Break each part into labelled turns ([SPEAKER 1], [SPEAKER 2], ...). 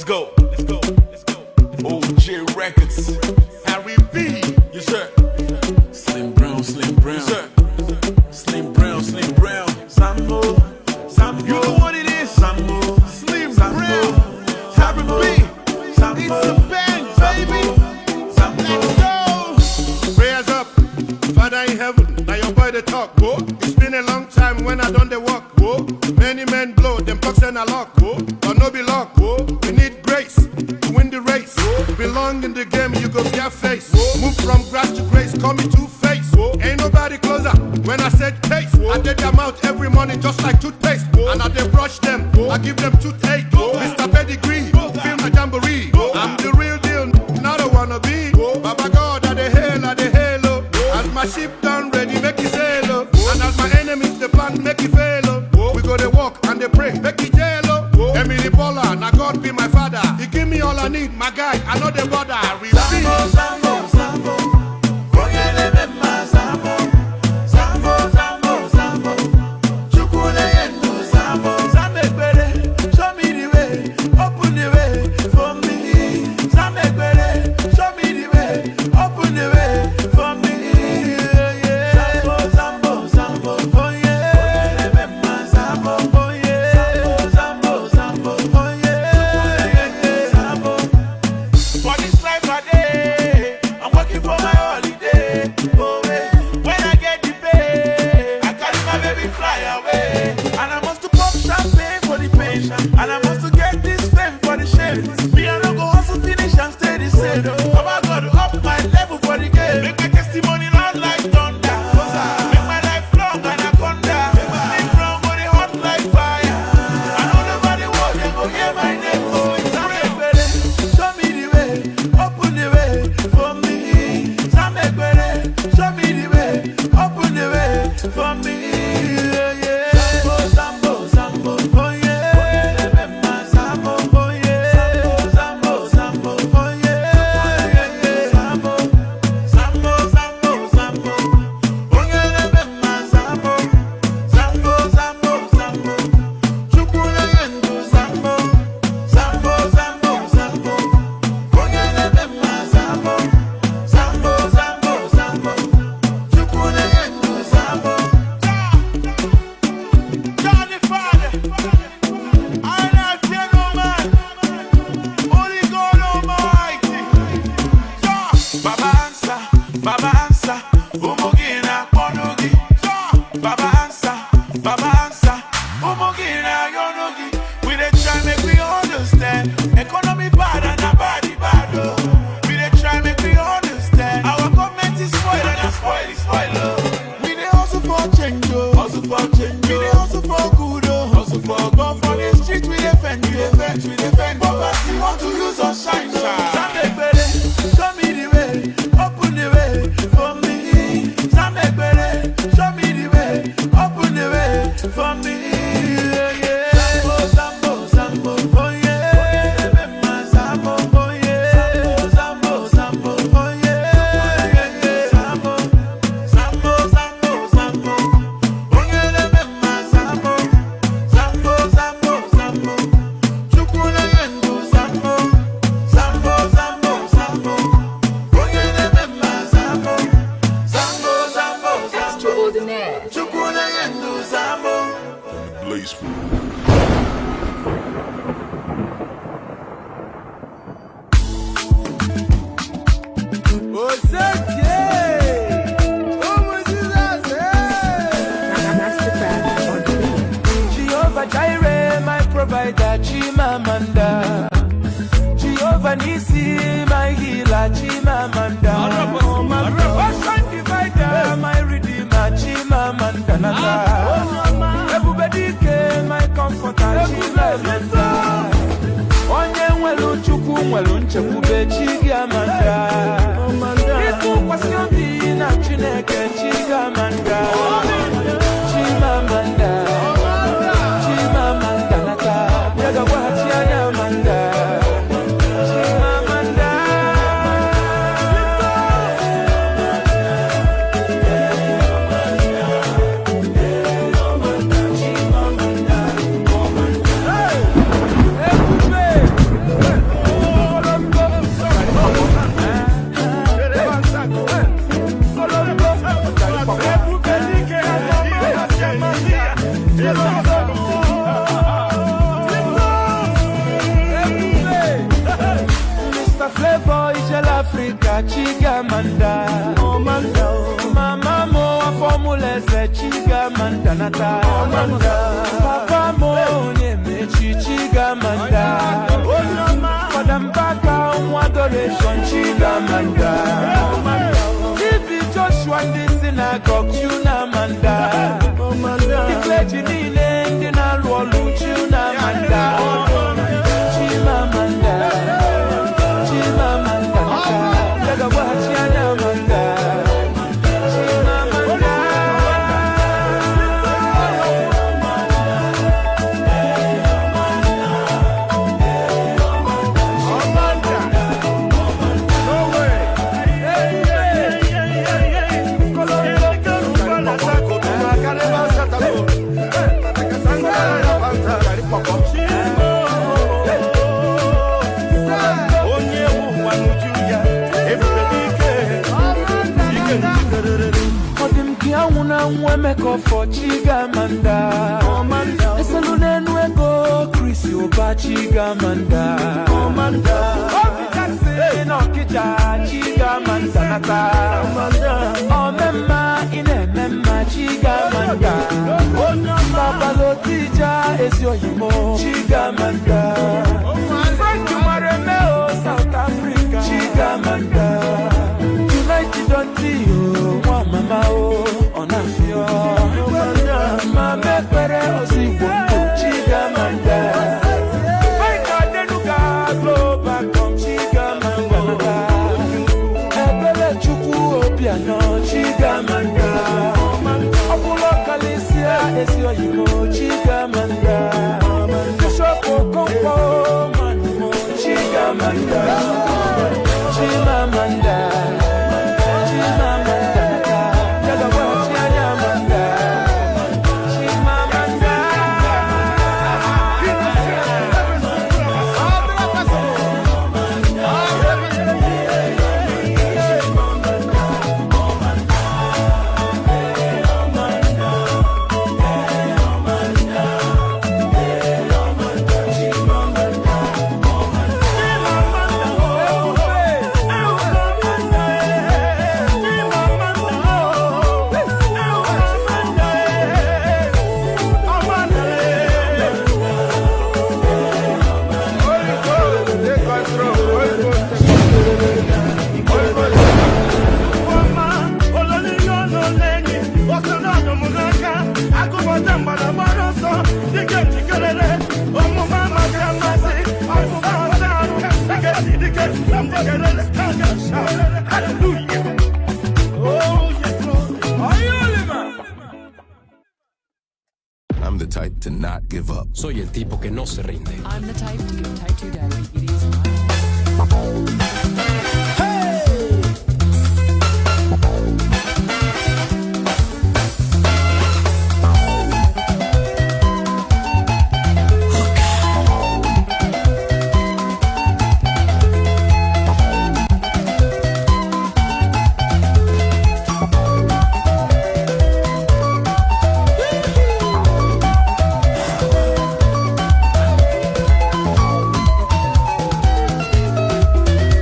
[SPEAKER 1] Let's go. OJ Records. Harry B. Yes, sir. Slim Brown. Yes, sir. Slim Brown. Sambo. You know what it is? Sambo. Slim Brown. Harry B. Sambo. It's a bang, baby. Sambo. Let's go.
[SPEAKER 2] Prayers up, Father in heaven. Now your boy the talk, whoa. It's been a long time when I done the walk, whoa. Many men blow, them pucks and I lock, whoa. But no be luck, whoa. We need grace to win the race, whoa. Belong in the game, you go your face, whoa. Move from grass to grace, call me two-face, whoa. Ain't nobody closer when I said pace, whoa. I did them out every morning just like toothpaste, whoa. And I dey brush them, whoa. I give them toothache, whoa. Mr. Pedigree, feel my jamboree, whoa. I'm the real deal, not a wannabe, whoa. Baba God, I the halo, whoa. As my ship done ready, make it sail, whoa. And as my enemies, the plan make it fail, whoa. We go to walk and they pray, make it jail, whoa. Emily Bola, now God be my father. He give me all I need, my guy, I know the border.
[SPEAKER 1] Sambo. Chukune yendu Sambo. Sambegbere, show me the way, open the way for me. Sambegbere, show me the way, open the way for me. Yeah. Sambo, oh yeah. Sambo, oh yeah. Sambo, oh yeah. Sambo. For this life I day, I'm working for my holiday. Oh, yeah. When I get the pay, I carry my baby fly away. And I must to pop champagne for the pain. And I must to get this fame for the shame. Me, I don't go hustle finish and stay the same. Baba got to up my level for the game. Make my testimony loud like thunder. Make my life long anaconda. Make from go they hot like fire. I know nobody will they go hear my name. Oh, it's Sambegbere, show me the way, open the way for me. Sambegbere, show me the way, open the way for me. Yeah. Sambo, oh yeah. Sambo, oh yeah. Sambo, oh yeah. Sambo, oh yeah. Sambo. Chukune yendu Sambo. Sambo. Oh yeah. Sambo. Chukune yendu Sambo. Johnny Father, I not fear no man, only God Almighty. Baba answer, umugina konugi. Baba answer, umugina yonugi. We dey try make we understand, economy bad and our body bad. Oh. We dey try make we understand, our government is spoiled and our spoil. Oh. We dey hustle for change, oh. We dey hustle for good, oh. But for the street we dey fend. Poverty want to use us shine. Sambegbere, show me the way, open the way for me. Sambegbere, show me the way, open the way for me. Yeah. Sambo, oh yeah. Sambo, oh yeah. Sambo, oh yeah. Sambo. Oh yeah. Sambo. Chukune yendu Sambo. Sambo. Oh yeah. Sambo.
[SPEAKER 3] Extraordinaire.
[SPEAKER 1] Chukune yendu Sambo.
[SPEAKER 4] Blaze.
[SPEAKER 1] Jehovah Jireh, my provider, Chimamanda. Jehovah Nisi, my healer, Chimamanda. Ocean divider, my redeemer, Chimamanda. Everybody came, my comforter, Chimamanda. Onye nwelu chukwu nwelu nchekwube Chigamanda. Ịtụkwasị obi na Chineke Chigamanda. Chimamanda nata. Yaga wachi Anyamanda. Chimamanda. Hey, eze Chigamanda nata Papa mo neme Chigamanda Fadampaka adoration Chigamanda TV Joshua in the synagogue Chunamanda The clergy kneeling in a wall Chunamanda Chimamanda Chimamanda Daga Wachanamanda Wemeko for Chigamanda Esalune nwego Chris Yoba Chigamanda Obi Jackson Okija Chigamanda nata Omemma Inememma Chigamanda Baba Lotija Ezioyimo Chigamanda Frank Maremeo South Africa Chigamanda United Ontio Mama Onafio Mame Pere Osibo Chigamanda Maika Denuga Global Com Chigamanda Ebele Chuku Obiano Chigamanda Opulo Kalisia Ezioyimo Chigamanda Bishop Okonkwo Manumo Chigamanda Chimamanda
[SPEAKER 3] I'm the type to not give up.
[SPEAKER 4] Soy el tipo que no se rinde.
[SPEAKER 5] I'm the type to give type 2 diabetes my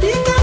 [SPEAKER 6] Diga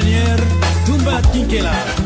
[SPEAKER 6] ingénieur Tumba Tinkela.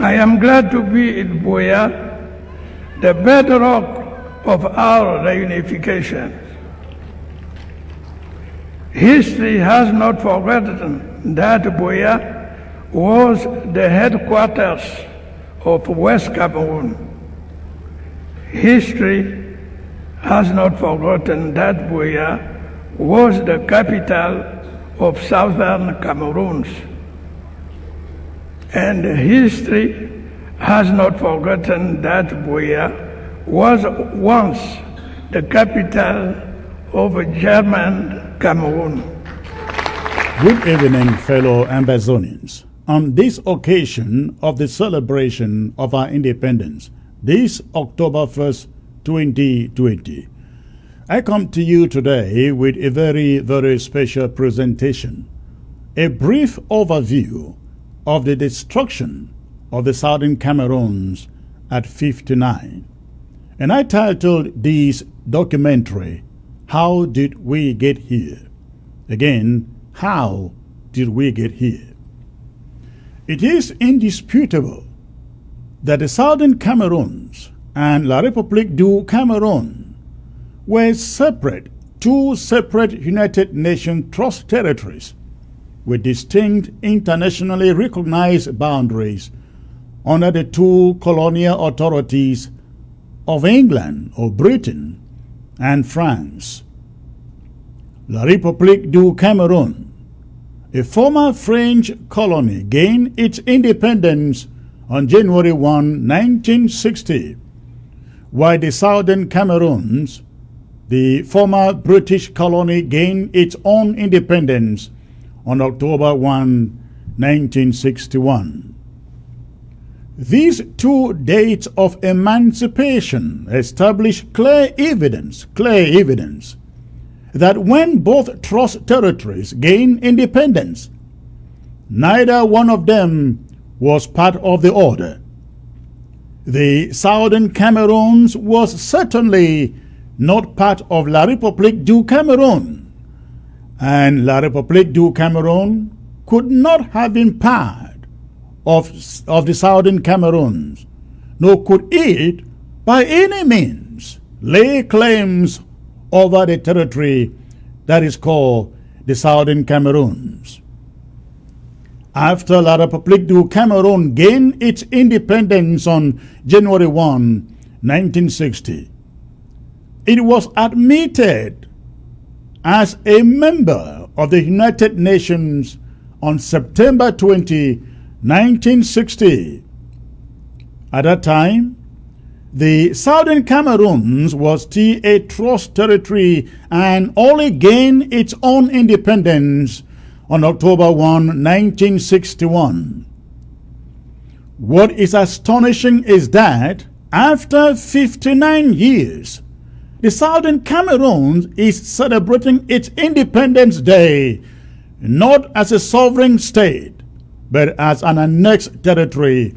[SPEAKER 7] I am glad to be in Buea, the bedrock of our reunification. History has not forgotten that Buea was the headquarters of West Cameroon. History has not forgotten that Buea was the capital of Southern Cameroons. And history has not forgotten that Buea was once the capital of German Cameroon.
[SPEAKER 8] Good evening, fellow Amazonians. On this occasion of the celebration of our independence, this October 1st, 2020, I come to you today with a very, very special presentation, a brief overview of the destruction of the Southern Cameroons at 59. And I titled this documentary, How Did We Get Here? Again, how did we get here? It is indisputable that the Southern Cameroons and La République du Cameroun were two separate United Nations Trust territories with distinct internationally recognized boundaries under the two colonial authorities of England or Britain and France. La République du Cameroun, a former French colony, gained its independence on January 1, 1960, while the Southern Cameroons, the former British colony, gained its own independence on October 1, 1961. These two dates of emancipation establish clear evidence that when both trust territories gained independence, neither one of them was part of the order. The Southern Cameroons was certainly not part of La République du Cameroun, and La République du Cameroun could not have been part of the Southern Cameroons, nor could it by any means lay claims over the territory that is called the Southern Cameroons. After La République du Cameroun gained its independence on January 1, 1960, it was admitted as a member of the United Nations on September 20, 1960. At that time, the Southern Cameroons was still a trust territory and only gained its own independence on October 1, 1961. What is astonishing is that after 59 years, the Southern Cameroons is celebrating its Independence Day not as a sovereign state, but as an annexed territory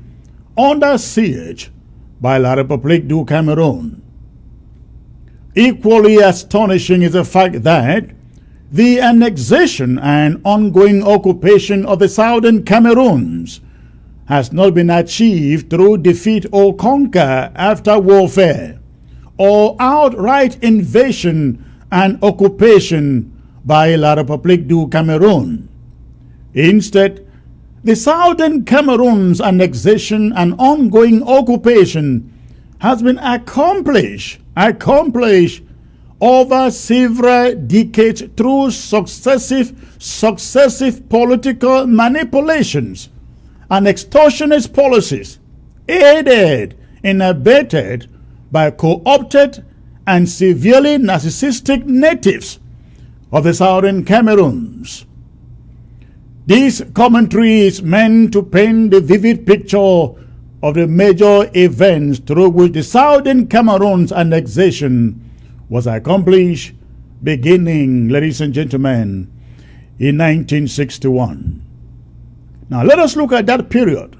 [SPEAKER 8] under siege by La République du Cameroun. Equally astonishing is the fact that the annexation and ongoing occupation of the Southern Cameroons has not been achieved through defeat or conquer after warfare, or outright invasion and occupation by La République du Cameroun. Instead, the Southern Cameroons annexation and ongoing occupation has been accomplished over several decades through successive political manipulations and extortionist policies, aided and abetted by co-opted and severely narcissistic natives of the Southern Cameroons. This commentary is meant to paint the vivid picture of the major events through which the Southern Cameroons annexation was accomplished, beginning, ladies and gentlemen, in 1961. Now let us look at that period,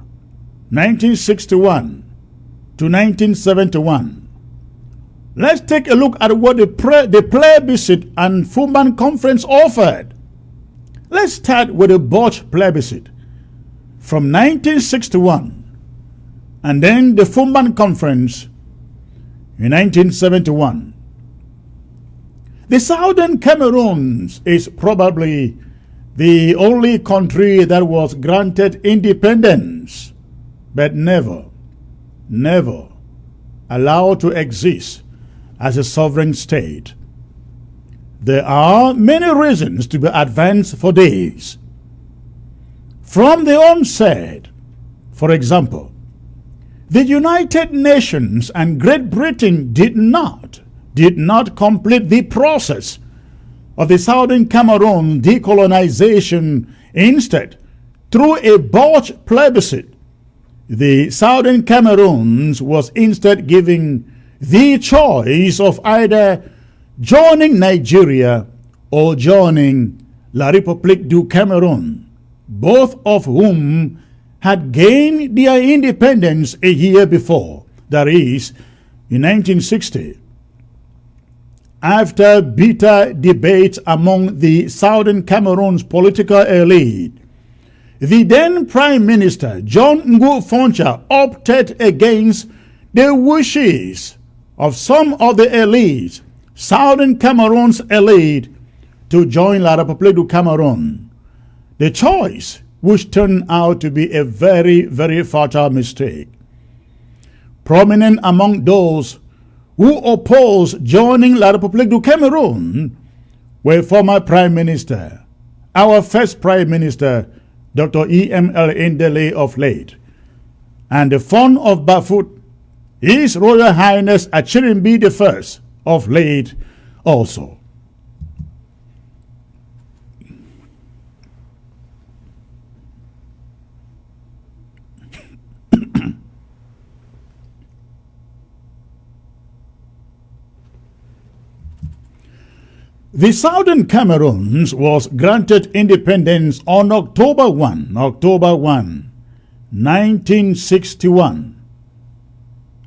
[SPEAKER 8] 1961 to 1971. Let's take a look at what the plebiscite and Fumban Conference offered. Let's start with the Botch plebiscite from 1961 and then the Fumban Conference in 1971. The Southern Cameroons is probably the only country that was granted independence, but never allowed to exist as a sovereign state. There are many reasons to be advanced for this. From the onset, for example, the United Nations and Great Britain did not complete the process of the Southern Cameroon decolonization. Instead, through a Botch plebiscite, the Southern Cameroons was instead given the choice of either joining Nigeria or joining La République du Cameroun, both of whom had gained their independence a year before, that is, in 1960. After bitter debate among the Southern Cameroon's political elite, the then Prime Minister John Ngu Foncha opted against the wishes of some of the elite, Southern Cameroon's elite, to join La République du Cameroun. The choice, which turned out to be a very, very fatal mistake. Prominent among those who opposed joining La République du Cameroun were former Prime Minister, our first Prime Minister, Dr. E.M.L. Ndele of late, and the fond of Bafut, His Royal Highness Achirimbi I of late also. The Southern Cameroons was granted independence on October 1, 1961.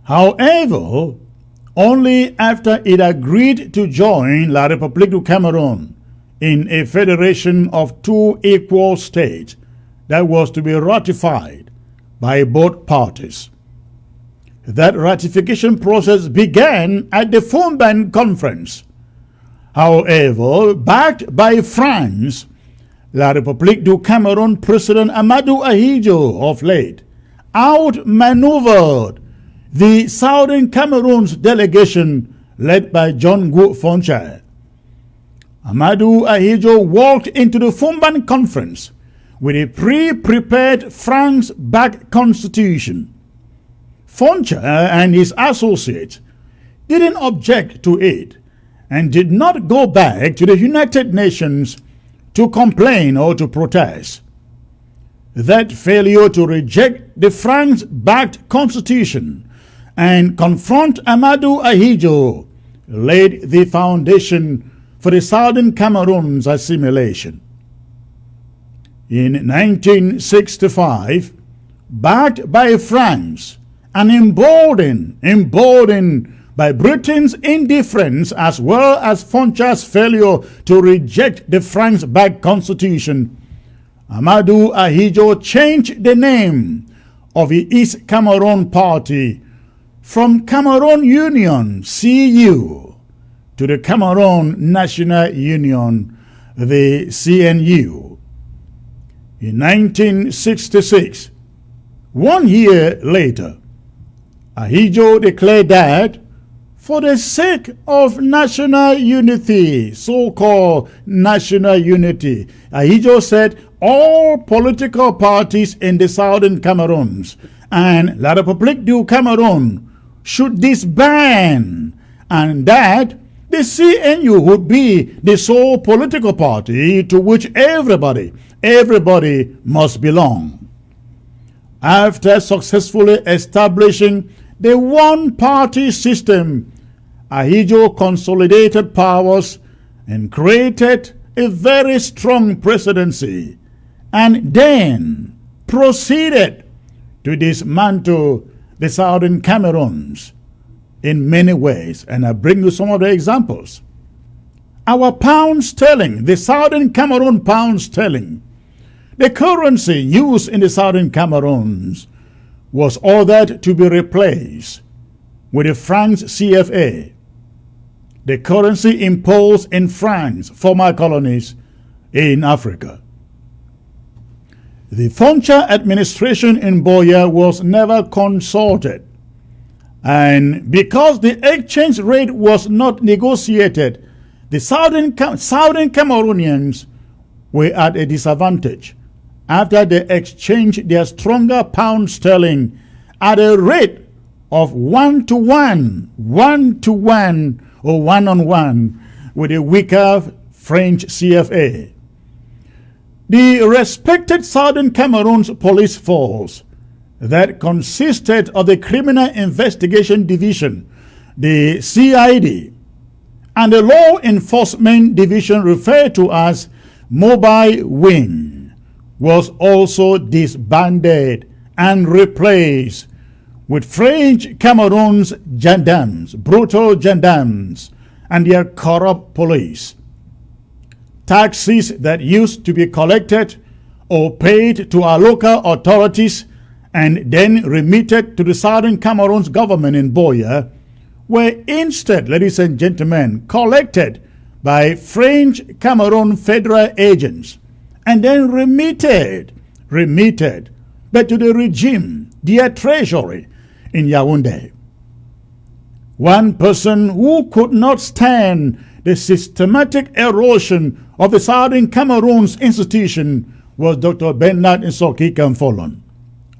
[SPEAKER 8] However, only after it agreed to join La République du Cameroun in a federation of two equal states that was to be ratified by both parties. That ratification process began at the Fumban Conference. However, backed by France, La République du Cameroun President Amadou Ahidjo of late outmaneuvered the Southern Cameroons delegation led by John Gu Fonchai. Amadou Ahidjo walked into the Fumban Conference with a pre-prepared France-backed constitution. Fonchai and his associates didn't object to it and did not go back to the United Nations to complain or to protest. That failure to reject the France-backed constitution and confront Amadou Ahidjo laid the foundation for the Southern Cameroons assimilation. In 1965, backed by France and emboldened by Britain's indifference as well as Fonchai's failure to reject the France-backed constitution, Amadou Ahidjo changed the name of the East Cameroon Party from Cameroon Union, CU, to the Cameroon National Union, the CNU. In 1966, 1 year later, Ahidjo declared that for the sake of national unity, so-called national unity, Ahidjo said all political parties in the Southern Cameroons and La République du Cameroun should disband, and that the CNU would be the sole political party to which everybody must belong. After successfully establishing the one-party system, Ahidjo consolidated powers and created a very strong presidency, and then proceeded to dismantle the Southern Cameroons in many ways. And I bring you some of the examples. Our pound sterling, the Southern Cameroon pound sterling, the currency used in the Southern Cameroons, was ordered to be replaced with the franc CFA, the currency imposed in France, former colonies in Africa. The Fonchai administration in Boya was never consulted, and because the exchange rate was not negotiated, the Southern Cameroonians were at a disadvantage after they exchanged their stronger pound sterling at a rate of 1-to-1 or 1-on-1 with a weaker French CFA. The respected Southern Cameroon's police force that consisted of the Criminal Investigation Division, the CID, and the Law Enforcement Division referred to as Mobile Wing, was also disbanded and replaced with French Cameroon's gendarmes, brutal gendarmes, and their corrupt police. Taxes that used to be collected or paid to our local authorities and then remitted to the Southern Cameroon's government in Boya were instead, ladies and gentlemen, collected by French Cameroon federal agents and then remitted back to the regime, their treasury in Yaoundé. One person who could not stand the systematic erosion of the Southern Cameroon's institution was Dr. Bernard Nsoki Kamfolon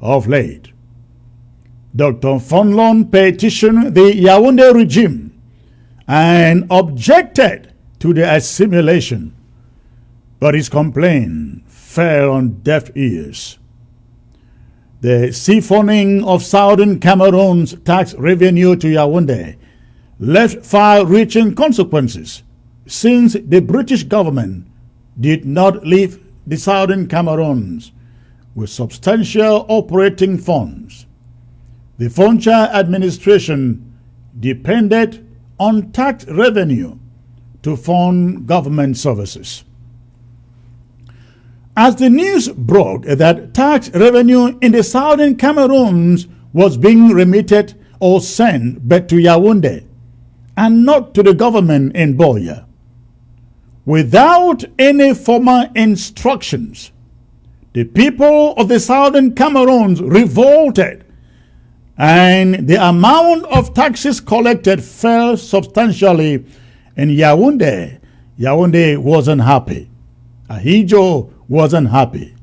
[SPEAKER 8] of late. Dr. Fonlon petitioned the Yaoundé regime and objected to the assimilation, but his complaint fell on deaf ears. The siphoning of Southern Cameroon's tax revenue to Yaoundé left far-reaching consequences, since the British government did not leave the Southern Cameroons with substantial operating funds. The Foncha administration depended on tax revenue to fund government services. As the news broke that tax revenue in the Southern Cameroons was being remitted or sent back to Yaoundé and not to the government in Boya, without any formal instructions, the people of the Southern Cameroons revolted, and the amount of taxes collected fell substantially in Yaoundé. Yaoundé wasn't happy. Ahidjo wasn't happy.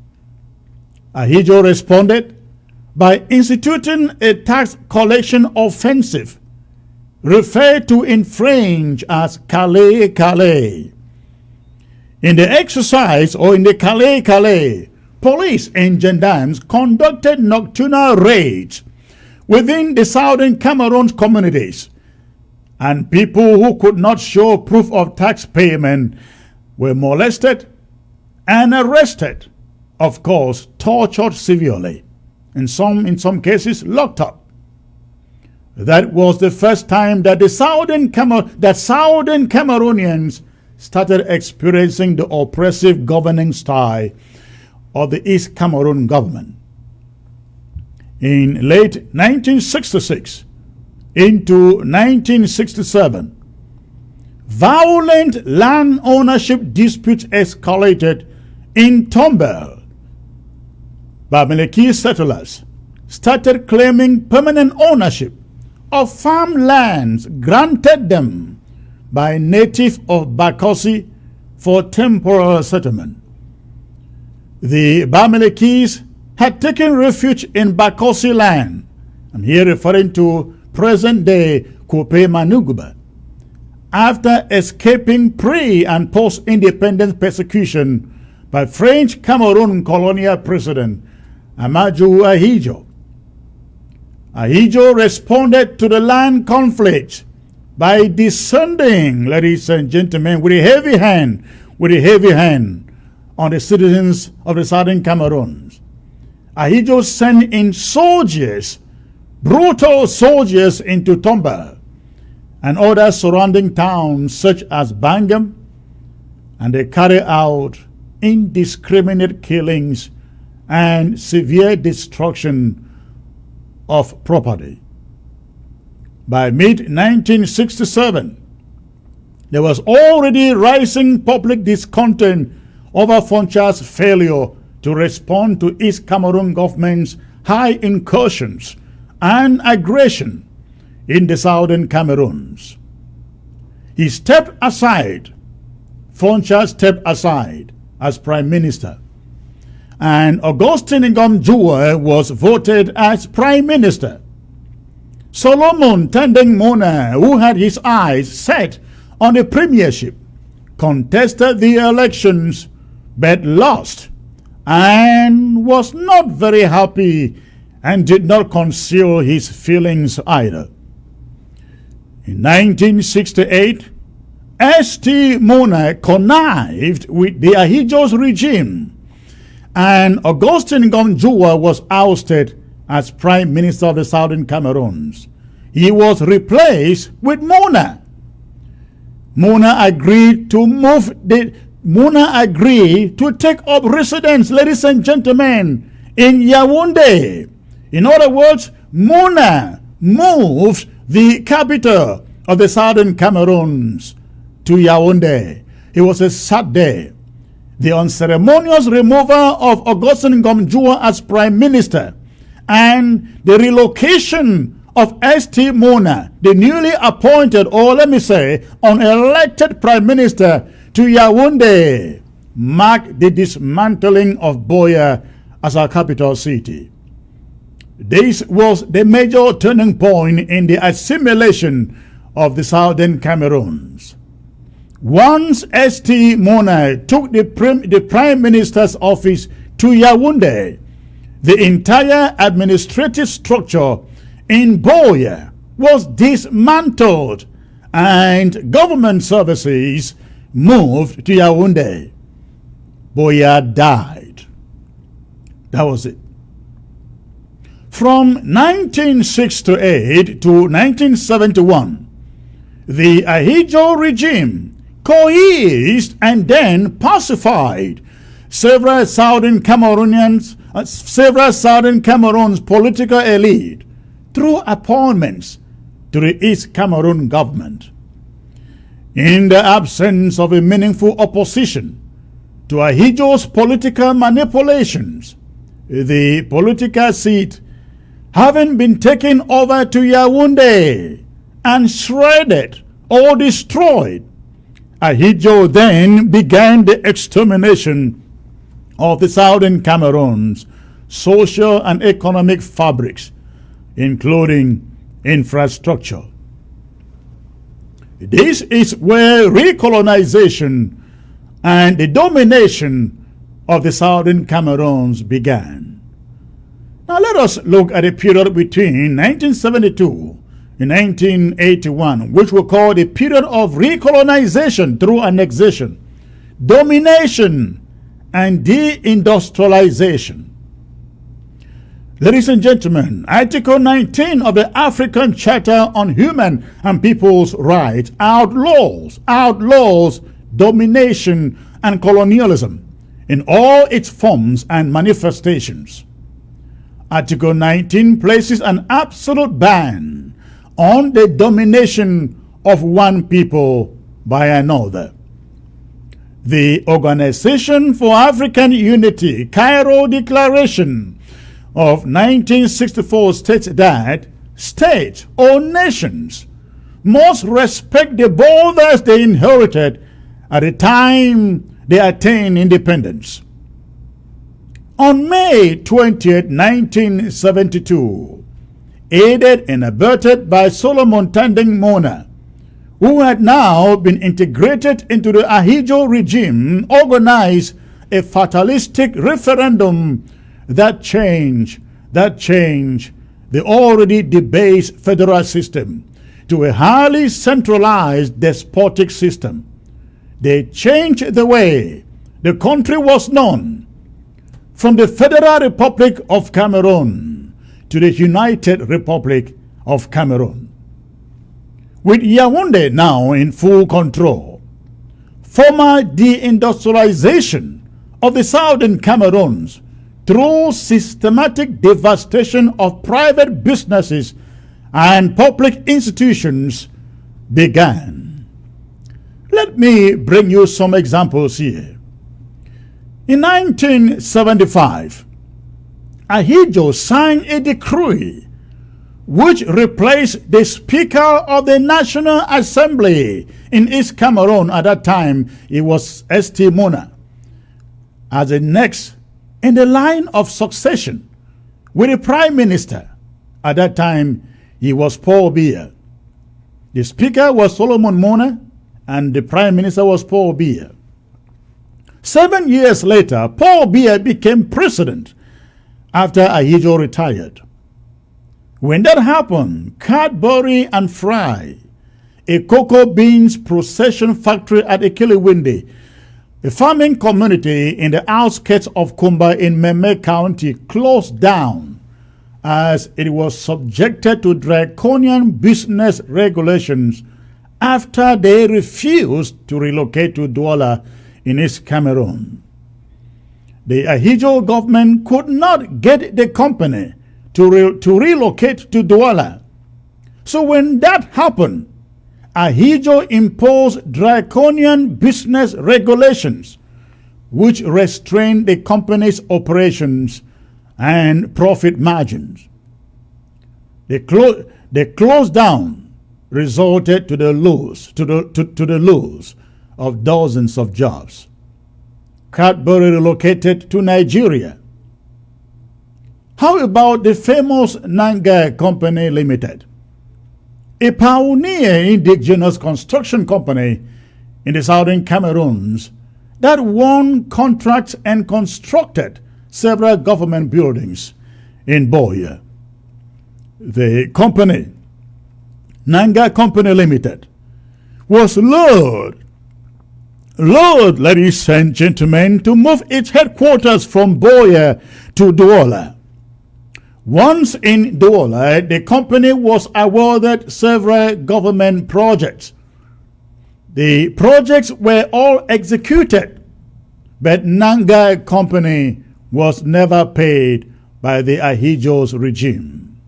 [SPEAKER 8] Ahidjo responded by instituting a tax collection offensive referred to in French as Calais Calais. In the exercise, or in the Calais Calais, police and gendarmes conducted nocturnal raids within the Southern Cameroon communities, and people who could not show proof of tax payment were molested and arrested, of course, tortured severely, in some cases locked up. That was the first time that Southern Cameroonians started experiencing the oppressive governing style of the East Cameroon government. In late 1966 into 1967, violent land ownership disputes escalated in Tombel. Bamileke settlers started claiming permanent ownership of farmlands granted them by natives of Bakosi for temporary settlement. The Bamilekis had taken refuge in Bakosi land. I'm here referring to present-day Kope Manuguba, after escaping pre- and post-independence persecution by French Cameroon colonial president Amadou Ahidjo. Ahidjo responded to the land conflict by descending, ladies and gentlemen, with a heavy hand on the citizens of the Southern Cameroons. Ahidjo sent in soldiers, brutal soldiers, into Tomba and other surrounding towns such as Bangam, and they carried out indiscriminate killings and severe destruction of property. By mid-1967, there was already rising public discontent over Foncha's failure to respond to East Cameroon government's high incursions and aggression in the Southern Cameroons. He stepped aside, Foncha stepped aside as Prime Minister, and Augustine Ngom was voted as Prime Minister. Solomon Tendeng Mona, who had his eyes set on the premiership, contested the elections but lost and was not very happy and did not conceal his feelings either. In 1968, St. Mona connived with the Ahidjo's regime, and Augustine Ngom was ousted as Prime Minister of the Southern Cameroons. He was replaced with Mona. Mona agreed to take up residence, ladies and gentlemen, in Yaoundé. In other words, Mona moved the capital of the Southern Cameroons to Yaoundé. It was a sad day. The unceremonious removal of Augustine Ngom as Prime Minister and the relocation of St. Mona, the newly appointed, or let me say, unelected Prime Minister, to Yaoundé, marked the dismantling of Boya as our capital city. This was the major turning point in the assimilation of the Southern Cameroons. Once St. Mona took the Prime Minister's office to Yaoundé, the entire administrative structure in Boya was dismantled and government services moved to Yaoundé. Boya died. That was it. From 1968 to 1971, the Ahidjo regime coerced and then pacified several Southern Cameroons political elite through appointments to the East Cameroon government. In the absence of a meaningful opposition to Ahidjo's political manipulations, the political seat having been taken over to Yaoundé and shredded or destroyed, Ahidjo then began the extermination of the Southern Cameroons' social and economic fabrics, including infrastructure. This is where recolonization and the domination of the Southern Cameroons began. Now let us look at a period between 1972 and 1981, which we call the period of recolonization through annexation, domination, and deindustrialization. Ladies and gentlemen, Article 19 of the African Charter on Human and People's Rights outlaws domination and colonialism in all its forms and manifestations. Article 19 places an absolute ban on the domination of one people by another. The Organization for African Unity Cairo Declaration of 1964 states that states or nations must respect the borders they inherited at the time they attained independence. On May 20, 1972, aided and abetted by Solomon Tandeng Mona, who had now been integrated into the Ahidjo regime, organized a fatalistic referendum that changed the already debased federal system to a highly centralized despotic system. They changed the way the country was known, from the Federal Republic of Cameroon to the United Republic of Cameroon. With Yaoundé now in full control, former deindustrialization of the Southern Cameroons through systematic devastation of private businesses and public institutions began. Let me bring you some examples here. In 1975, Ahidjo signed a decree which replaced the Speaker of the National Assembly in East Cameroon. At that time, it was St. Mona, as the next in the line of succession with the Prime Minister. At that time, he was Paul Biya. The Speaker was Solomon Mona, and the Prime Minister was Paul Biya. 7 years later, Paul Biya became president after Ahidjo retired. When that happened, Cadbury and Fry, a cocoa beans processing factory at Ikiliwindi, a farming community in the outskirts of Kumba in Meme County, closed down as it was subjected to draconian business regulations after they refused to relocate to Douala in East Cameroon. The Ahidjo government could not get the company to relocate to Douala. So when that happened, Ahidjo imposed draconian business regulations which restrained the company's operations and profit margins. The close down resulted to the loss of dozens of jobs. Cadbury relocated to Nigeria. How about the famous Nanga Company Limited, a pioneer indigenous construction company in the Southern Cameroons that won contracts and constructed several government buildings in Boya? The company, Nanga Company Limited, was lured lured, ladies and gentlemen, to move its headquarters from Boya to Douala. Once in Douala, the company was awarded several government projects. The projects were all executed, but Nanga Company was never paid by the Ahijos regime.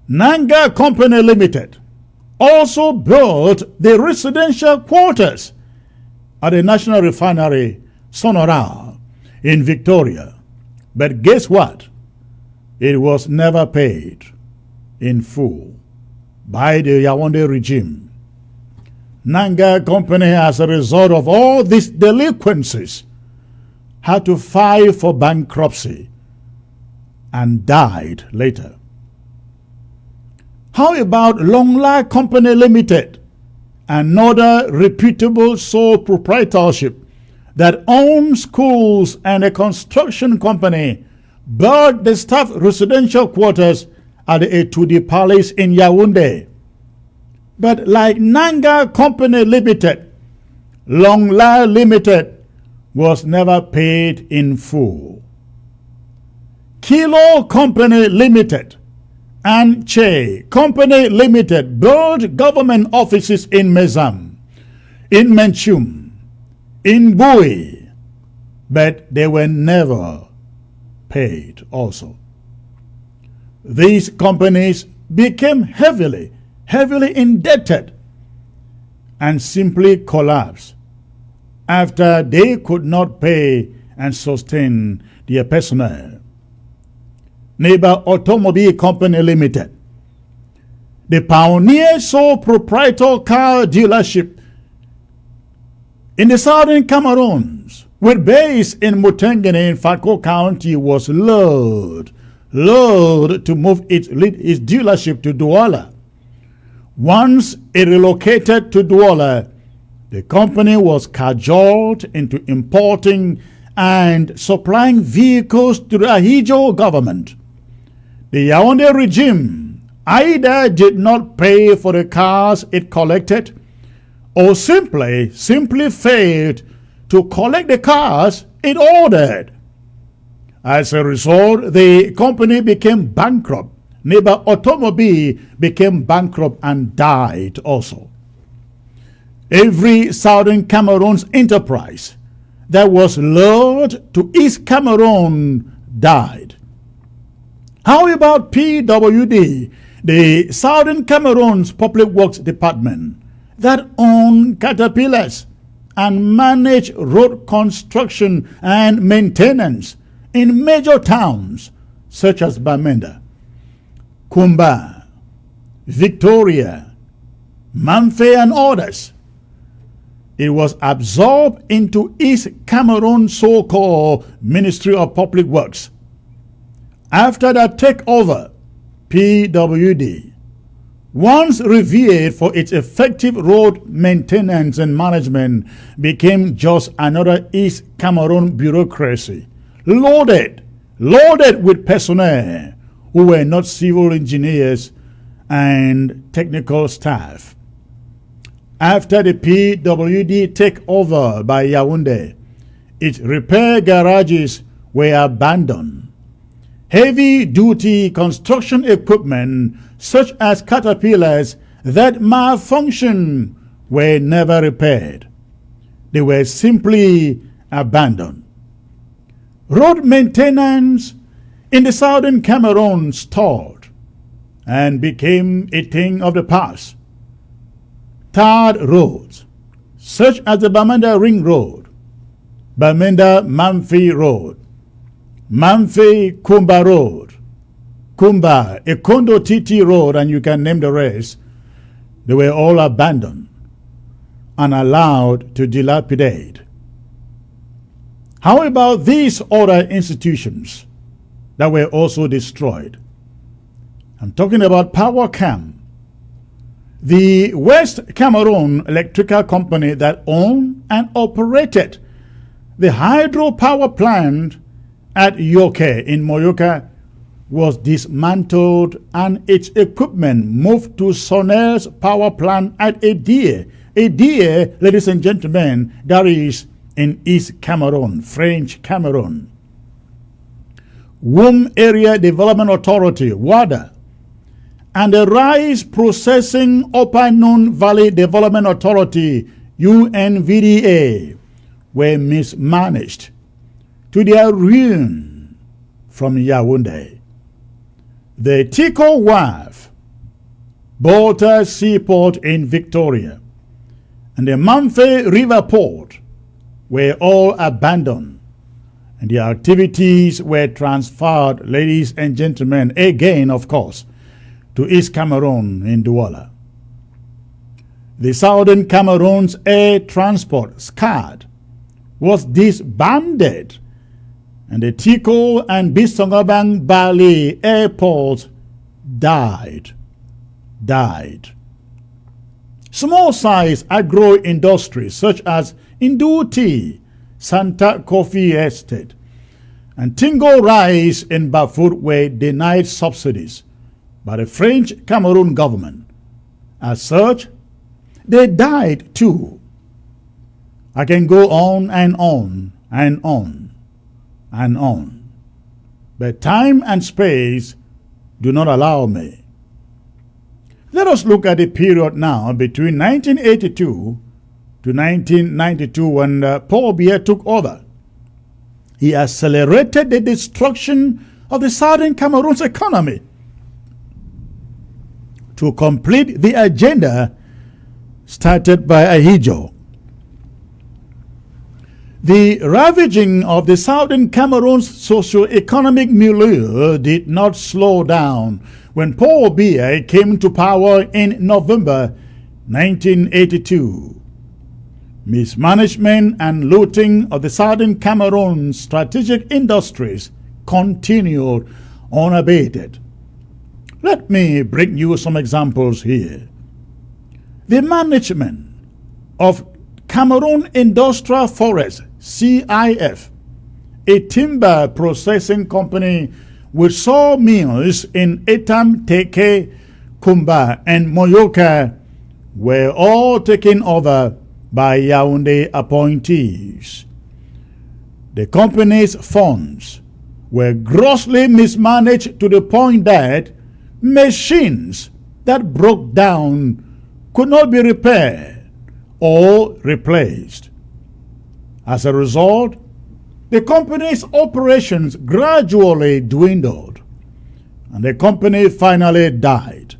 [SPEAKER 8] Nanga Company Limited also built the residential quarters at the National Refinery Sonora in Victoria. But guess what? It was never paid in full by the Yaoundé regime. Nanga Company, as a result of all these delinquencies, had to file for bankruptcy and died later. How about Longlai Company Limited, another reputable sole proprietorship that owns schools and a construction company, built the staff residential quarters at the Etudi Palace in Yaoundé? But like Nanga Company Limited, Longlai Limited was never paid in full. Kilo Company Limited and Che Company Limited built government offices in Mezam, in Menchum, in Bui, but they were never paid also. These companies became heavily indebted and simply collapsed after they could not pay and sustain their personnel. Neighbor Automobile Company Limited, the pioneer sole proprietor car dealership in the Southern Cameroons, with base in Mutengene in Fako County, was lured to move its dealership to Douala. Once it relocated to Douala, the company was cajoled into importing and supplying vehicles to the Ahijo government. The Yaoundé regime either did not pay for the cars it collected, or simply failed to collect the cars it ordered. As a result, the company became bankrupt. Neighbor Automobile became bankrupt and died also. Every Southern Cameroons enterprise that was lured to East Cameroon died. How about PWD, the Southern Cameroons Public Works Department, that owned caterpillars and managed road construction and maintenance in major towns such as Bamenda, Kumba, Victoria, Mamfe, and others? It was absorbed into East Cameroon so-called Ministry of Public Works. After that takeover, PWD, once revered for its effective road maintenance and management, became just another East Cameroon bureaucracy, loaded with personnel who were not civil engineers and technical staff. After the PWD takeover by Yaoundé, its repair garages were abandoned. Heavy-duty construction equipment such as caterpillars that malfunctioned were never repaired. They were simply abandoned. Road maintenance in the Southern Cameroon stalled and became a thing of the past. Tarred roads such as the Bamenda Ring Road, Bamenda Mamfe Road, Mamfe Kumba Road, Kumba Ekondo Titi Road, and you can name the rest, they were all abandoned and allowed to dilapidate. How about these other institutions that were also destroyed? I'm talking about PowerCam, the West Cameroon Electrical Company that owned and operated the hydropower plant at Yoke in Moyoka, was dismantled and its equipment moved to Sonel's power plant at Edie a deer, ladies and gentlemen, that is in East Cameroon, French Cameroon. Womb Area Development Authority, WADA, and the Rice Processing Upper Known Valley Development Authority, UNVDA, were mismanaged to their ruin from Yaoundé. The Tico Wharf, Bolta Seaport in Victoria, and the Mamfe River Port were all abandoned, and their activities were transferred, ladies and gentlemen, again, of course, to East Cameroon in Douala. The Southern Cameroons Air Transport, SCAD, was disbanded, and the Tico and Bisongabang Bali airports died. Small-size agro-industries such as Induti, Santa Coffee Estate, and Tingo Rice in Bafut were denied subsidies by the French Cameroon government. As such, they died too. I can go on and on and on and on, but time and space do not allow me. Let us look at the period now between 1982 to 1992 when Paul Biya took over. He accelerated the destruction of the Southern Cameroon's economy to complete the agenda started by Ahijo. The ravaging of the Southern Cameroon's socio-economic milieu did not slow down when Paul Biya came to power in November 1982. Mismanagement and looting of the Southern Cameroon strategic industries continued unabated. Let me bring you some examples here. The management of Cameroon Industrial Forest, CIF, a timber processing company with sawmills in Etam, Teke, Kumba, and Moyoka, were all taken over by Yaoundé appointees. The company's funds were grossly mismanaged to the point that machines that broke down could not be repaired or replaced. As a result, the company's operations gradually dwindled, and the company finally died.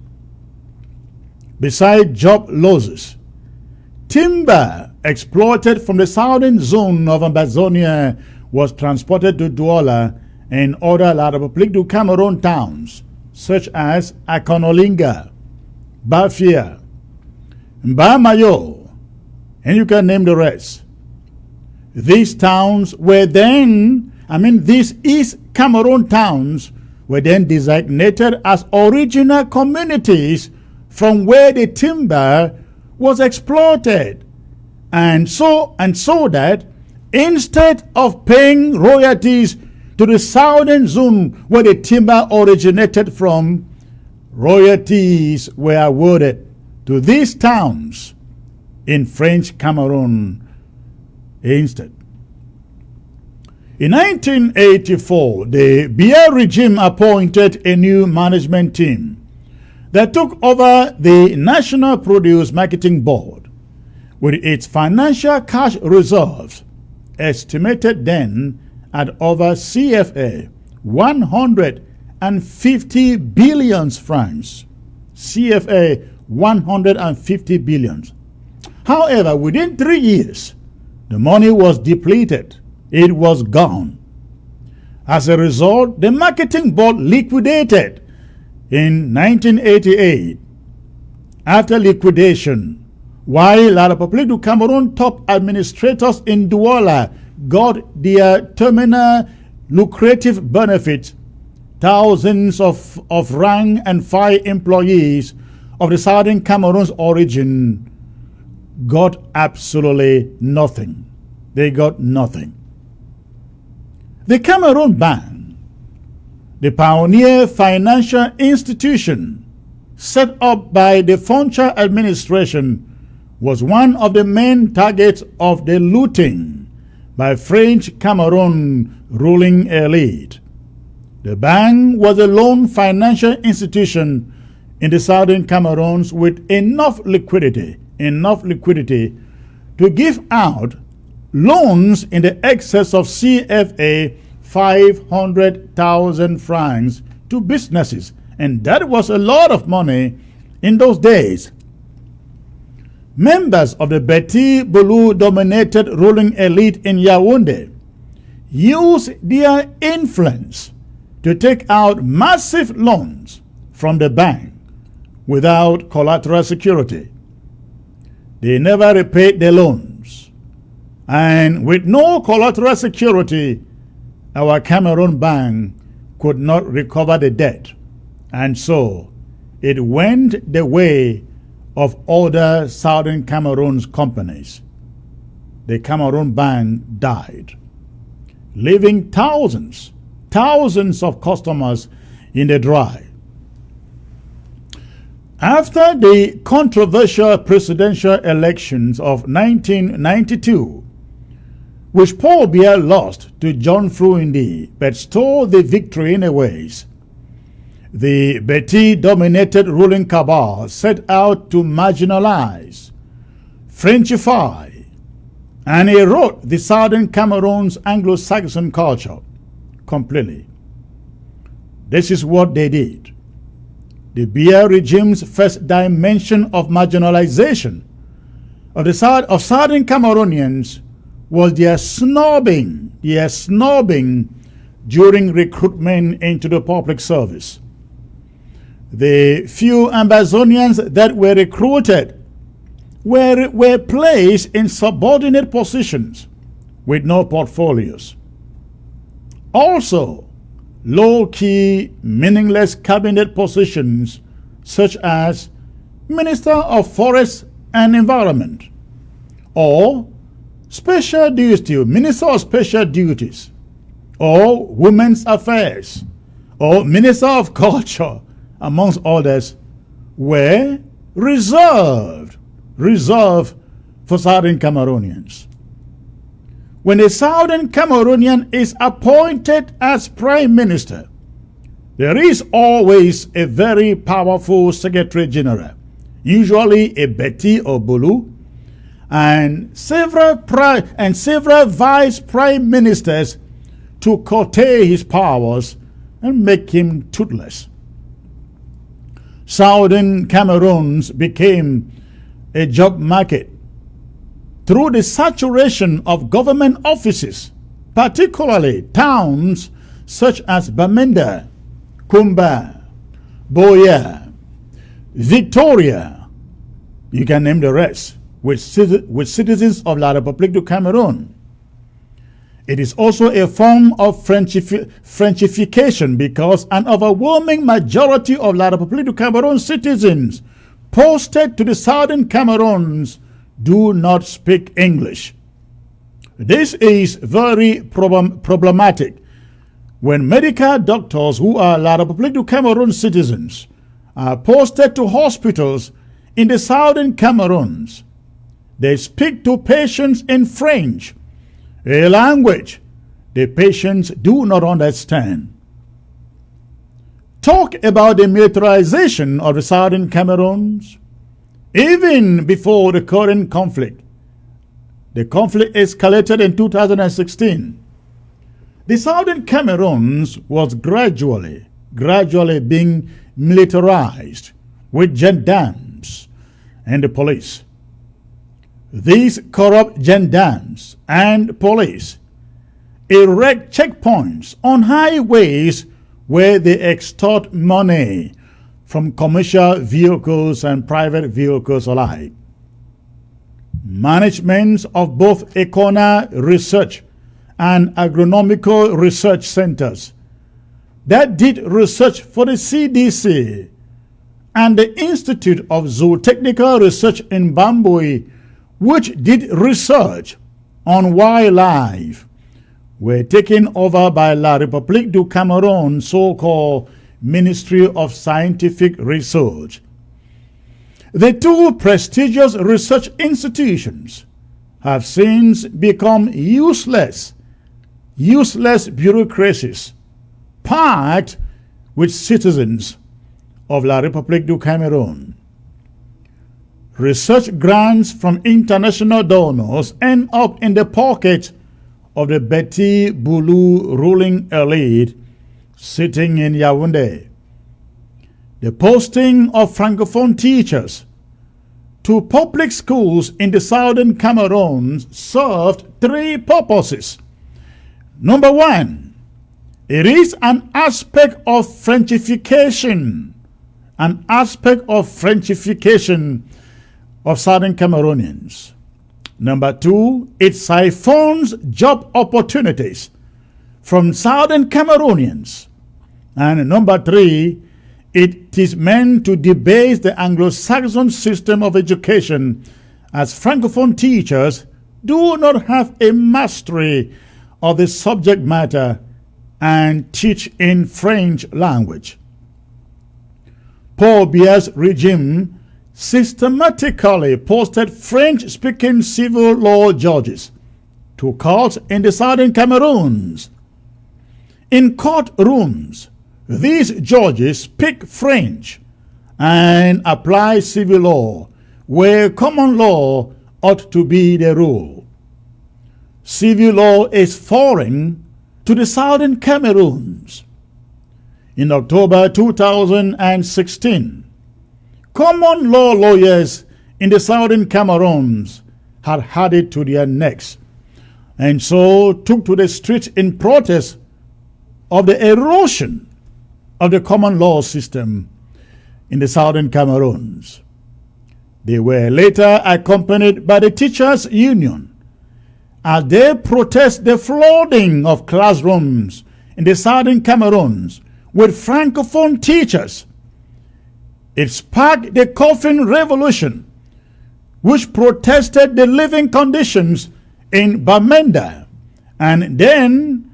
[SPEAKER 8] Besides job losses, timber exploited from the southern zone of Amazonia was transported to Douala and other La République du Cameroon towns such as Akonolinga, Bafia, Mbamayo, and you can name the rest. These towns were then, these East Cameroon towns were then designated as original communities from where the timber was exploited. And so that instead of paying royalties to the southern zone where the timber originated from, royalties were awarded to these towns in French Cameroon instead. In 1984, the Biya regime appointed a new management team that took over the National Produce Marketing Board with its financial cash reserves estimated then at over CFA 150 billion francs. CFA 150 billion. However, within 3 years, the money was depleted. It was gone. As a result, the marketing board liquidated in 1988. After liquidation, while La République du Cameroon top administrators in Douala got their terminal lucrative benefits, thousands of rank and file employees of the Southern Cameroon's origin got absolutely nothing. They got nothing. The Cameroon Bank, the pioneer financial institution set up by the Foncha administration, was one of the main targets of the looting by French Cameroon ruling elite. The bank was a lone financial institution in the Southern Cameroons with enough liquidity to give out loans in the excess of CFA 500,000 francs to businesses, and that was a lot of money in those days. Members of the Betty Boulou-dominated ruling elite in Yaoundé used their influence to take out massive loans from the bank without collateral security. They never repaid their loans, and with no collateral security, our Cameroon bank could not recover the debt, and so it went the way of other Southern Cameroon's companies. The Cameroon bank died, leaving thousands of customers in the dry. After the controversial presidential elections of 1992, which Paul Biya lost to John Fruindi but stole the victory in a ways, the Betty-dominated ruling cabal set out to marginalize, Frenchify, and erode the Southern Cameroon's Anglo-Saxon culture completely. This is what they did. The Biya regime's first dimension of marginalization of Southern Cameroonians was their snobbing during recruitment into the public service. The few Ambazonians that were recruited were placed in subordinate positions with no portfolios. Also, low-key, meaningless cabinet positions such as Minister of Forests and Environment or Special Duty, Minister of Special Duties, or Women's Affairs, or Minister of Culture, amongst others, were reserved for Southern Cameroonians. When a Southern Cameroonian is appointed as Prime Minister, there is always a very powerful Secretary General, usually a Betty or Boulou, and several Vice Prime Ministers to curtail his powers and make him toothless. Southern Cameroons became a job market through the saturation of government offices, particularly towns such as Bamenda, Kumba, Boya, Victoria, you can name the rest, with citizens of La République du Cameroon. It is also a form of Frenchification because an overwhelming majority of La République du Cameroon citizens posted to the Southern Cameroons do not speak English. This is very problematic when medical doctors who are La République du Cameroon citizens are posted to hospitals in the Southern Cameroons. They speak to patients in French, a language the patients do not understand. Talk about the militarization of the Southern Cameroons. Even before the current conflict, the conflict escalated in 2016. The Southern Cameroons was gradually being militarized with gendarmes and the police. These corrupt gendarmes and police erect checkpoints on highways where they extort money from commercial vehicles and private vehicles alike. Managements of both Econa Research and Agronomical Research Centers that did research for the CDC and the Institute of Zootechnical Research in Bambui, which did research on wildlife, were taken over by La République du Cameroun, so-called Ministry of Scientific Research. The two prestigious research institutions have since become useless bureaucracies packed with citizens of La République du Cameroon. Research grants from international donors end up in the pocket of the Betty Boulou ruling elite sitting in Yaoundé. The posting of Francophone teachers to public schools in the Southern Cameroons served three purposes. Number one, it is an aspect of Frenchification of Southern Cameroonians. Number two, it siphons job opportunities from Southern Cameroonians. And number three, it is meant to debase the Anglo-Saxon system of education, as Francophone teachers do not have a mastery of the subject matter and teach in French language. Paul Biya's regime systematically posted French-speaking civil law judges to courts in the Southern Cameroons. In courtrooms, these judges speak French and apply civil law, where common law ought to be the rule. Civil law is foreign to the Southern Cameroons. In October 2016, common law lawyers in the Southern Cameroons had it to their necks, and so took to the streets in protest of the erosion of the common law system in the Southern Cameroons. They were later accompanied by the Teachers Union as they protest the flooding of classrooms in the Southern Cameroons with Francophone teachers. It sparked the Coffin Revolution, which protested the living conditions in Bamenda, and then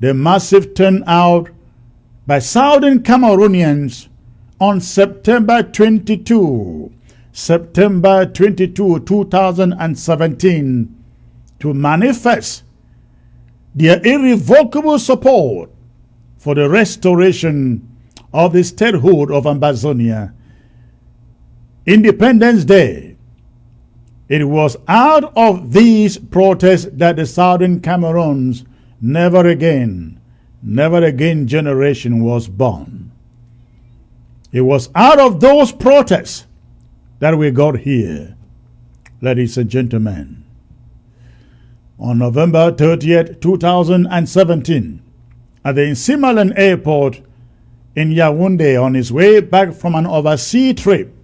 [SPEAKER 8] the massive turnout by Southern Cameroonians on September 22, 2017, to manifest their irrevocable support for the restoration of the statehood of Ambazonia. Independence Day. It was out of these protests that the Southern Cameroons never again generation was born. It was out of those protests that we got here, ladies and gentlemen. On November 30th, 2017, at the Nsimalan Airport in Yaoundé, on his way back from an overseas trip,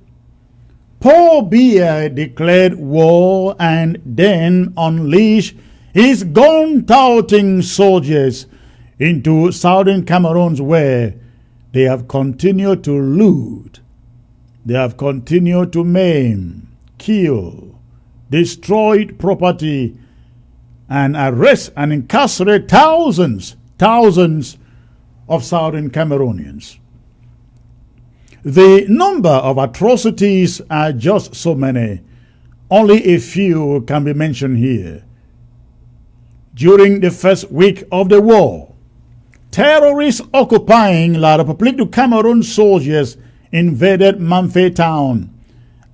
[SPEAKER 8] Paul Biya declared war and then unleashed his gun-toting soldiers into Southern Cameroons, where they have continued to loot, they have continued to maim, kill, destroy property, and arrest and incarcerate thousands of Southern Cameroonians. The number of atrocities are just so many. Only a few can be mentioned here. During the first week of the war, terrorists occupying La République du Cameroon soldiers invaded Manfé town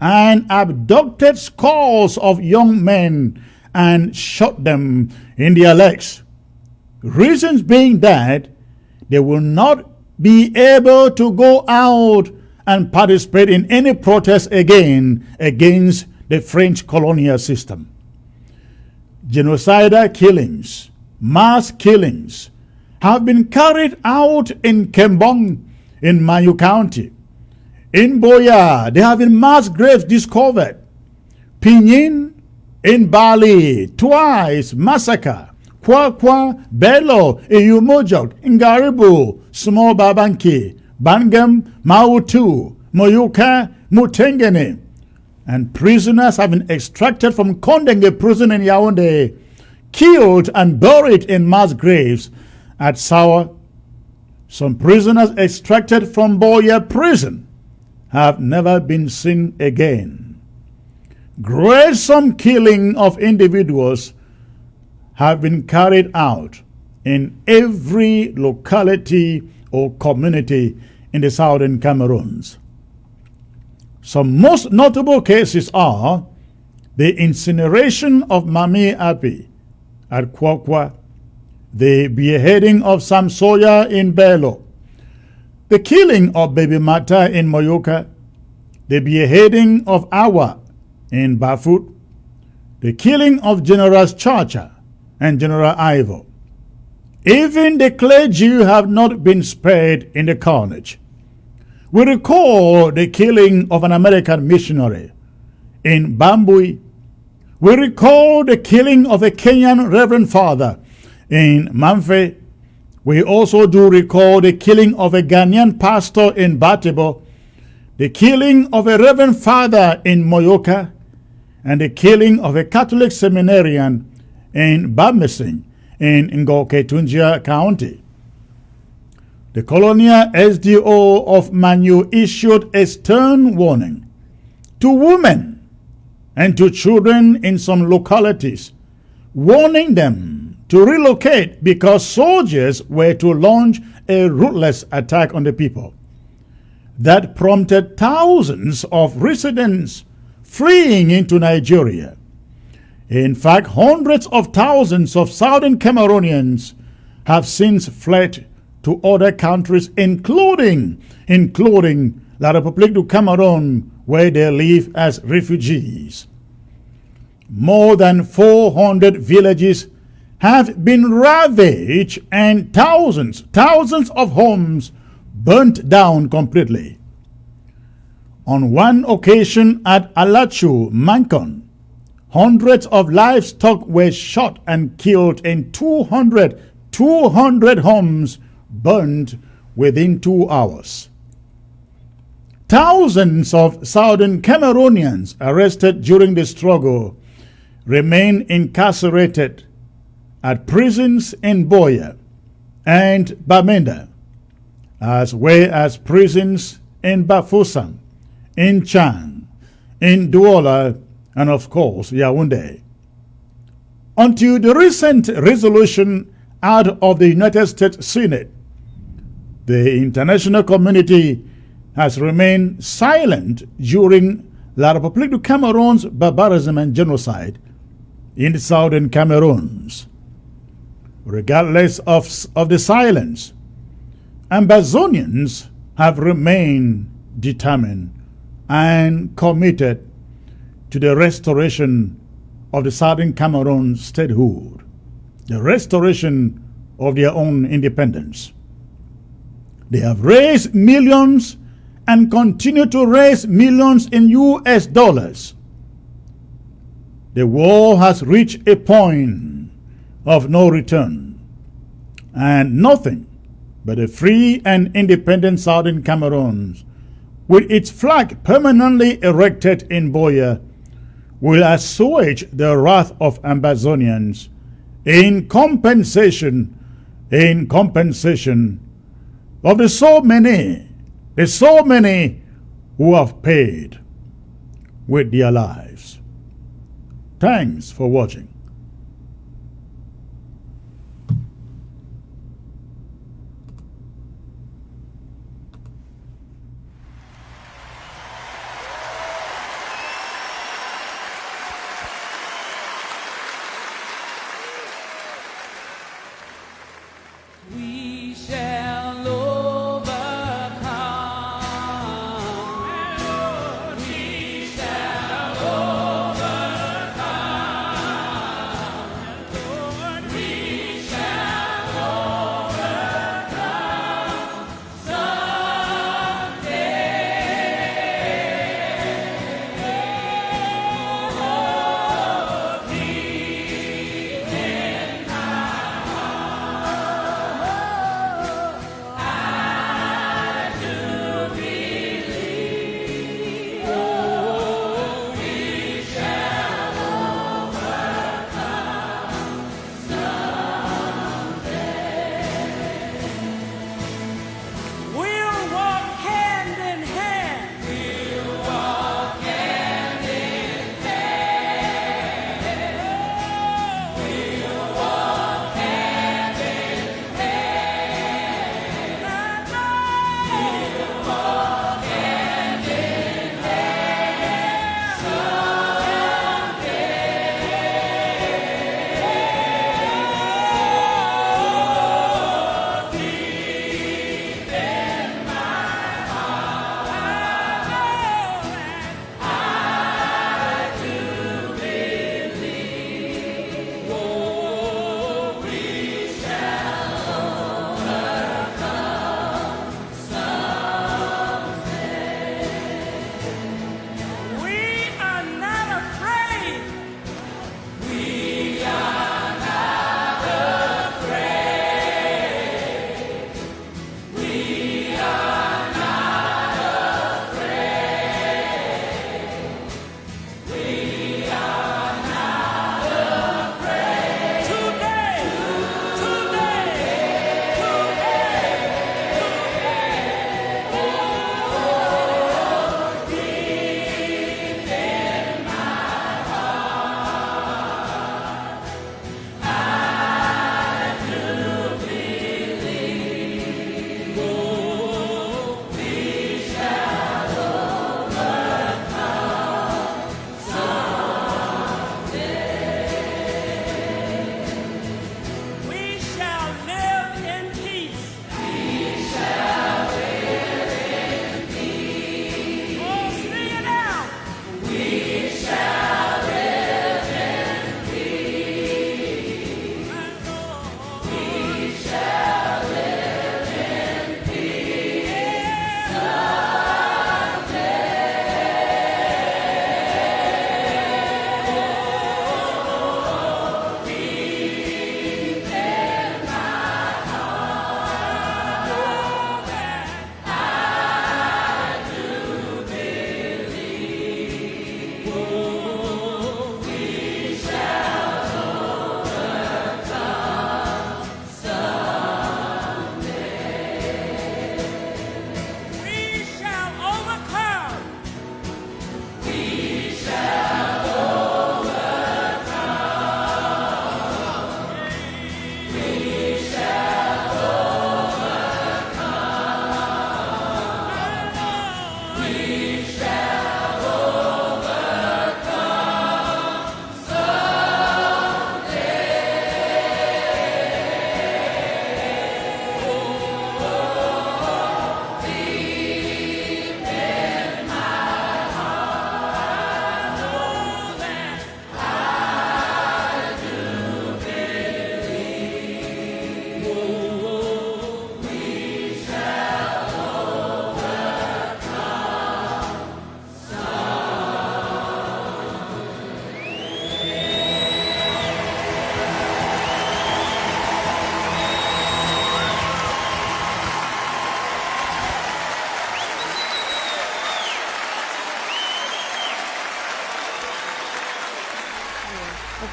[SPEAKER 8] and abducted scores of young men and shot them in their legs. Reasons being that they will not be able to go out and participate in any protest again against the French colonial system. Genocidal killings, mass killings, have been carried out in Kembong in Mayo County. In Boya, there have been mass graves discovered. Pinyin in Bali, twice massacre. Kwakwa, Bello, Iyumojok, Ngaribu, Small Babanki, Bangam, Mautu, Moyuka, Mutengene. And prisoners have been extracted from Kondenge prison in Yaoundé, killed and buried in mass graves at Sawa. Some prisoners extracted from Boya prison have never been seen again. Gruesome killing of individuals have been carried out in every locality or community in the Southern Cameroons. Some most notable cases are the incineration of Mami Api at Kwakwa, the beheading of Sam Sawyer in Bello, the killing of Baby Mata in Moyoka, the beheading of Awa in Bafut, the killing of Generals Chacha and General Ivo. Even the clergy have not been spared in the carnage. We recall the killing of an American missionary in Bambui. We recall the killing of a Kenyan Reverend Father in Mamfe. We also do recall the killing of a Ghanaian pastor in Batebo, the killing of a Reverend Father in Moyoka, and the killing of a Catholic seminarian in Bamesing in Ngoketunjia County. The colonial SDO of Manu issued a stern warning to women and to children in some localities, warning them to relocate because soldiers were to launch a ruthless attack on the people. That prompted thousands of residents fleeing into Nigeria. In fact, hundreds of thousands of Southern Cameroonians have since fled to other countries, including La République du Cameroon, where they live as refugees. More than 400 villages have been ravaged and thousands of homes burnt down completely. On one occasion at Alachu, Mankon, hundreds of livestock were shot and killed in 200 homes burned within 2 hours. Thousands of Southern Cameroonians arrested during the struggle remain incarcerated at prisons in Boya and Bamenda, as well as prisons in Bafoussam, in Chang, in Douala, and of course Yaoundé. Until the recent resolution out of the United States Senate, the international community has remained silent during La République du Cameroon's barbarism and genocide in the Southern Cameroons. Regardless of the silence, Ambazonians have remained determined and committed to the restoration of the Southern Cameroon statehood, the restoration of their own independence. They have raised millions and continue to raise millions in US dollars. The war has reached a point of no return, and nothing but a free and independent Southern Cameroon, with its flag permanently erected in Boya, will assuage the wrath of Ambazonians in compensation of the so many who have paid with their lives. Thanks for watching.
[SPEAKER 5] We shall overcome. We shall overcome.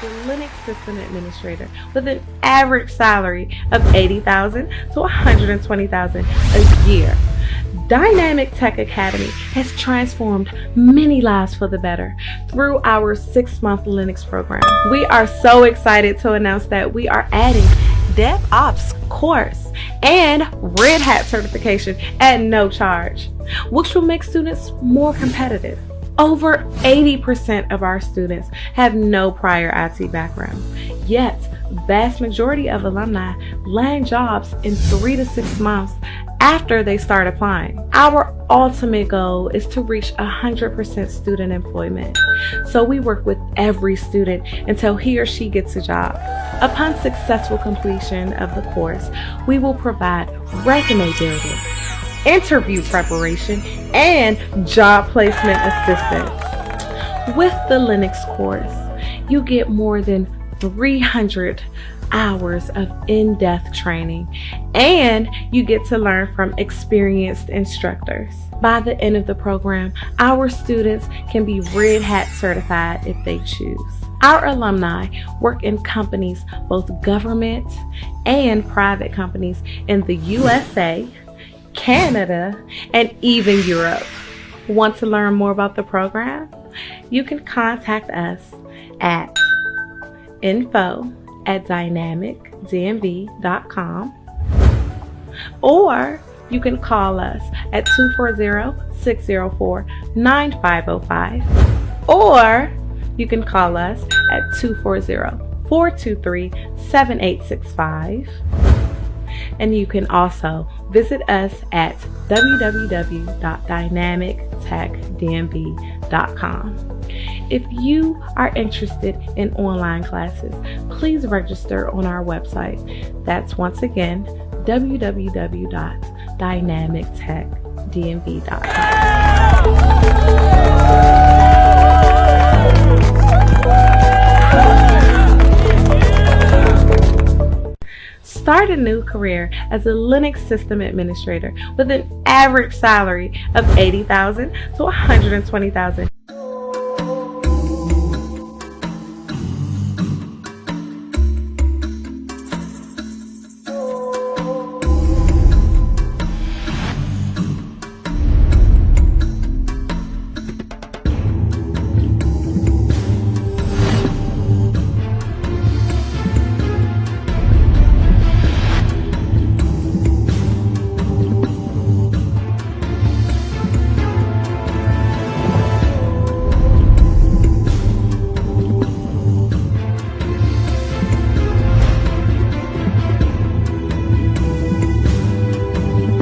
[SPEAKER 9] a Linux system administrator with an average salary of $80,000 to $120,000 a year. Dynamic Tech Academy has transformed many lives for the better through our 6-month Linux program. We are so excited to announce that we are adding DevOps course and Red Hat certification at no charge, which will make students more competitive. Over 80% of our students have no prior IT background, yet vast majority of alumni land jobs in 3 to 6 months after they start applying. Our ultimate goal is to reach 100% student employment. So we work with every student until he or she gets a job. Upon successful completion of the course, we will provide resume building, interview preparation, and job placement assistance. With the Linux course, you get more than 300 hours of in-depth training, and you get to learn from experienced instructors. By the end of the program, our students can be Red Hat certified if they choose. Our alumni work in companies, both government and private companies in the USA, Canada, and even Europe. Want to learn more about the program? You can contact us at info@dynamicdmv.com, or you can call us at 240-604-9505, or you can call us at 240-423-7865. And you can also visit us at www.dynamictechdmv.com. If you are interested in online classes, please register on our website. That's once again www.dynamictechdmv.com. Start a new career as a Linux system administrator with an average salary of $80,000 to $120,000